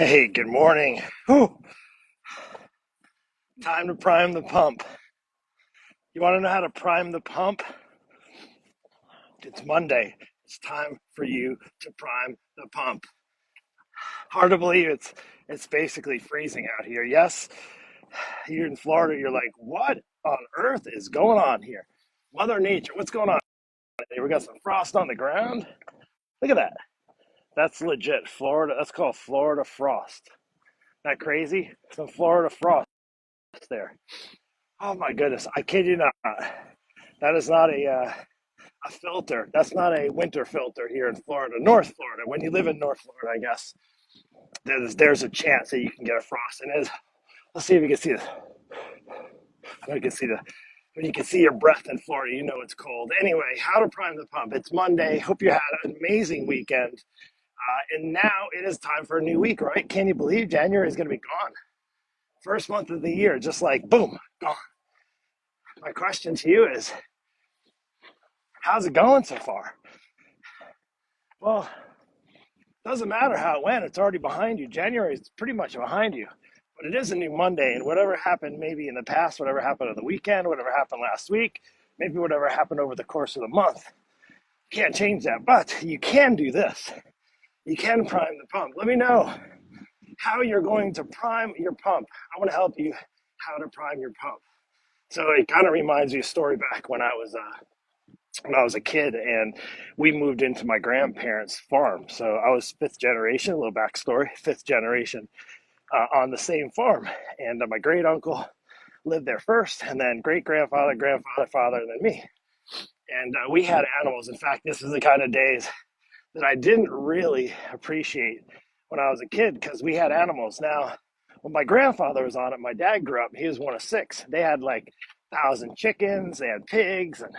Hey, good morning. Whew, time to prime the pump. You want to know how to prime the pump? It's Monday. It's time for you to prime the pump. Hard to believe it's basically freezing out here. Yes, here in Florida, you're like, what on earth is going on here? Mother Nature, what's going on? We got some frost on the ground. Look at that. That's legit Florida. That's called Florida frost. Isn't that crazy? Some Florida frost there. Oh my goodness, I kid you not. That is not a filter. That's not a winter filter here in Florida, North Florida. When you live in North Florida, I guess there's a chance that you can get a frost. And let's see if you can see this. You can see when you can see your breath in Florida, you know it's cold. Anyway, how to prime the pump. It's Monday. Hope you had an amazing weekend. And now it is time for a new week, right? Can you believe January is going to be gone? First month of the year, just like boom, gone. My question to you is, how's it going so far? Well, doesn't matter how it went, it's already behind you. January is pretty much behind you. But it is a new Monday, and whatever happened maybe in the past, whatever happened on the weekend, whatever happened last week, maybe whatever happened over the course of the month, you can't change that. But you can do this. You can prime the pump. Let me know how you're going to prime your pump. I want to help you how to prime your pump. So it kind of reminds me of a story back when I was a kid and we moved into my grandparents' farm. So I was fifth generation, a little backstory, fifth generation on the same farm. And my great uncle lived there first, and then great grandfather, grandfather, father, and then me. And we had animals. In fact, this is the kind of days that I didn't really appreciate when I was a kid because we had animals. Now, when my grandfather was on it, my dad grew up, he was one of six. They had like 1,000 chickens, they had pigs, and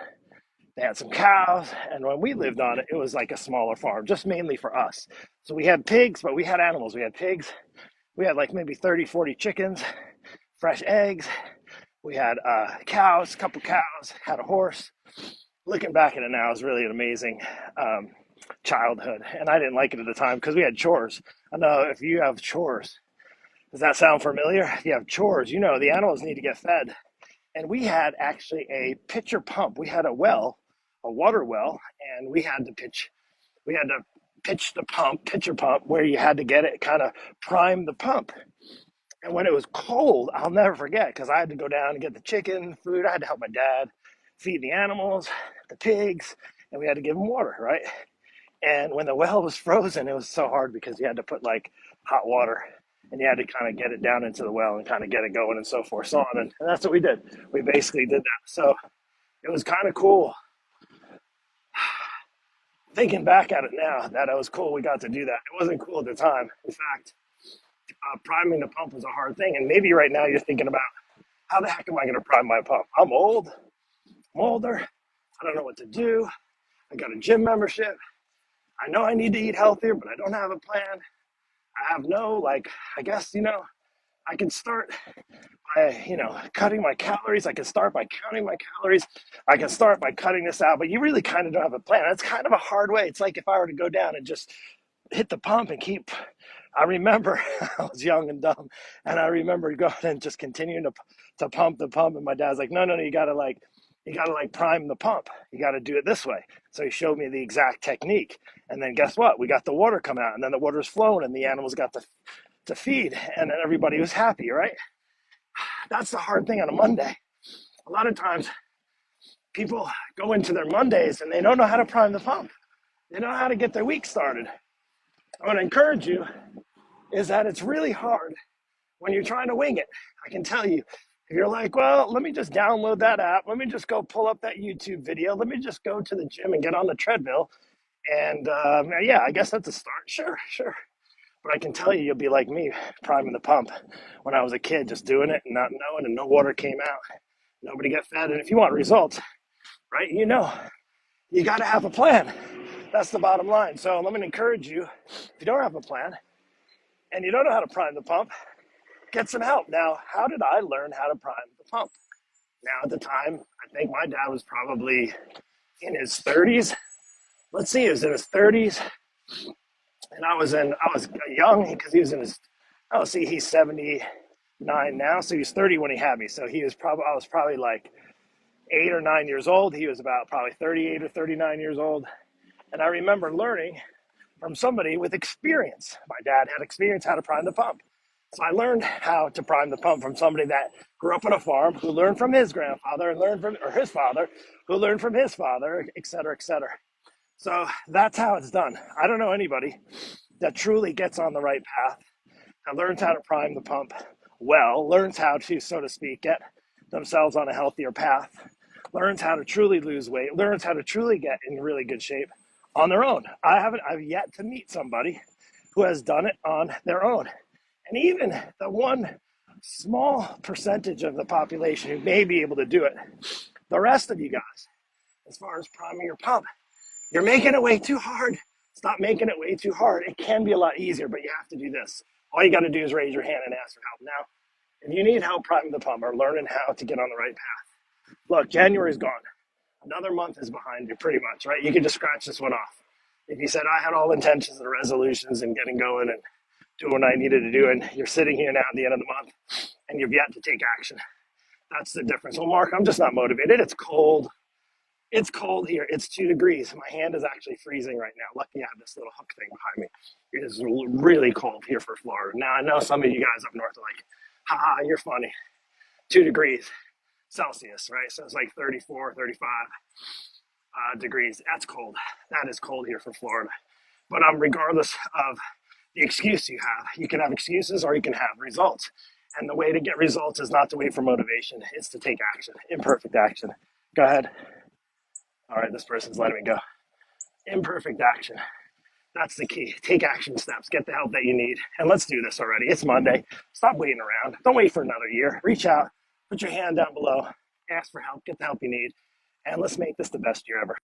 they had some cows, and when we lived on it, it was like a smaller farm, just mainly for us. So we had pigs, but we had animals. We had pigs. We had like maybe 30, 40 chickens, fresh eggs. We had cows, a couple cows, had a horse. Looking back at it now is really an amazing um, childhood. And I didn't like it at the time because we had chores. I know if you have chores, does that sound familiar? If you have chores, you know the animals need to get fed. And we had actually a pitcher pump. We had a well, a water well, and we had to pitch the pump, pitcher pump, where you had to get it kind of prime the pump. And when it was cold, I'll never forget because I had to go down and get the chicken food. I had to help my dad feed the animals, the pigs, and we had to give them water, right? And when the well was frozen, it was so hard because you had to put like hot water and you had to kind of get it down into the well and kind of get it going and so forth, so on. And that's what we did. We basically did that. So it was kind of cool thinking back at it now that it was cool we got to do that. It wasn't cool at the time. In fact, priming the pump was a hard thing. And maybe right now you're thinking about how the heck am I going to prime my pump? I'm old, I'm older, I don't know what to do. I got a gym membership. I know I need to eat healthier, but I don't have a plan. I have no, like, I guess, I can start by, cutting my calories. I can start by counting my calories. I can start by cutting this out, but you really kind of don't have a plan. It's kind of a hard way. It's like if I were to go down and just hit the pump and keep. I remember I was young and dumb, and I remember going and just continuing to pump the pump. And my dad's like, no, no, no, you gotta like prime the pump. You gotta do it this way. So he showed me the exact technique. And then guess what? We got the water come out, and then the water's flowing, and the animals got to feed, and then everybody was happy, right? That's the hard thing on a Monday. A lot of times people go into their Mondays and they don't know how to prime the pump. They don't know how to get their week started. I want to encourage you is that it's really hard when you're trying to wing it. I can tell you, if you're like, well, let me just download that app, let me just go pull up that YouTube video, let me just go to the gym and get on the treadmill, and yeah, I guess that's a start. Sure, sure. But I can tell you, you'll be like me, priming the pump when I was a kid, just doing it and not knowing, and no water came out. Nobody got fed. And if you want results, right, you got to have a plan. That's the bottom line. So let me encourage you, if you don't have a plan and you don't know how to prime the pump, get some help. Now, how did I learn how to prime the pump? Now, at the time, I think my dad was probably in his 30s. Let's see, he was in his 30s, and I was young because he was in his Oh, see, he's 79 now, so he's 30 when he had me. So I was probably like 8 or 9 years old. He was about probably 38 or 39 years old. And I remember learning from somebody with experience. My dad had experience how to prime the pump. So I learned how to prime the pump from somebody that grew up on a farm, who learned from his grandfather and learned from, or his father, who learned from his father, et cetera, et cetera. So that's how it's done. I don't know anybody that truly gets on the right path, that learns how to prime the pump well, learns how to, so to speak, get themselves on a healthier path, learns how to truly lose weight, learns how to truly get in really good shape on their own. I've yet to meet somebody who has done it on their own. And even the one small percentage of the population who may be able to do it, the rest of you guys, as far as priming your pump, you're making it way too hard. Stop making it way too hard. It can be a lot easier, but you have to do this. All you got to do is raise your hand and ask for help. Now, if you need help priming the pump or learning how to get on the right path, look, January's gone. Another month is behind you pretty much, right? You can just scratch this one off. If you said, I had all intentions and resolutions and getting going and doing what I needed to do, and you're sitting here now at the end of the month and you've yet to take action, that's the difference. Well, Mark, I'm just not motivated. It's cold. It's cold here. It's 2 degrees. My hand is actually freezing right now. Lucky I have this little hook thing behind me. It is really cold here for Florida. Now, I know some of you guys up north are like, haha, you're funny. 2 degrees Celsius, right? So it's like 34, 35 degrees. That's cold. That is cold here for Florida. But regardless of the excuse you have, you can have excuses or you can have results. And the way to get results is not to wait for motivation. It's to take action, imperfect action. Go ahead. All right, this person's letting me go. Imperfect action. That's the key. Take action steps. Get the help that you need. And let's do this already. It's Monday. Stop waiting around. Don't wait for another year. Reach out. Put your hand down below. Ask for help. Get the help you need. And let's make this the best year ever.